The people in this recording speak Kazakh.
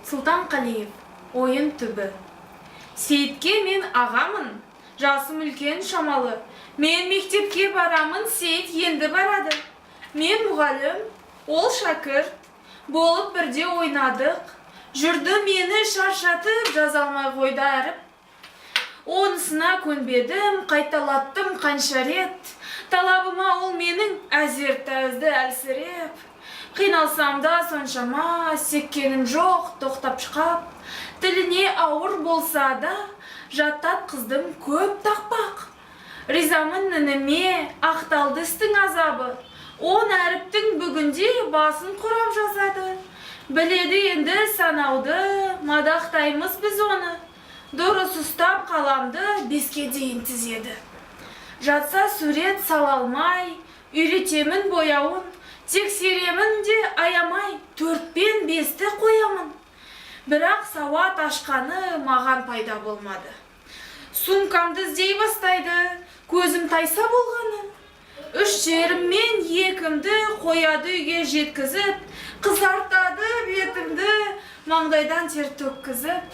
Сұлтан Қалиев, ойын түбі. Сейітке мен ағамын, жасым үлкен шамалы. Мен мектепке барамын, Сейіт енді барады. Мен мұғалім, ол шәкірт. Болып бірде ойнадық. Жүрді мені шаршатып, жаза алмай қойды әріп. Онысына көнбедім, қайталаттым қанша рет. Талабыма ол менің әзер тәзді әлсіреп. Қиналсам да соншама, секкенім жоқ, тоқтап шықап. Тіліне ауыр болса да, жаттат қыздым көп тақпақ. Ризамын ініме, ақталды істің азабы. Он әріптің бүгінде басын құрап жазады. Біледі енді санауды, мадақтаймыз біз оны. Дұрыс ұстап қаламды 5-ке дейін тізеді. Жатса сурет сала алмай, үйретемін бояуын. Тексеремін де аямай, 4 пен 5-ті қоямын. Бірақ сауат ашқаны маған пайда болмады. Сумкамды іздей бастайды, көзім тайса болғаны. 3 жеріммен 2-імді қояды үйге жеткізіп, қызартады бетімді, маңдайдан тер төккізіп.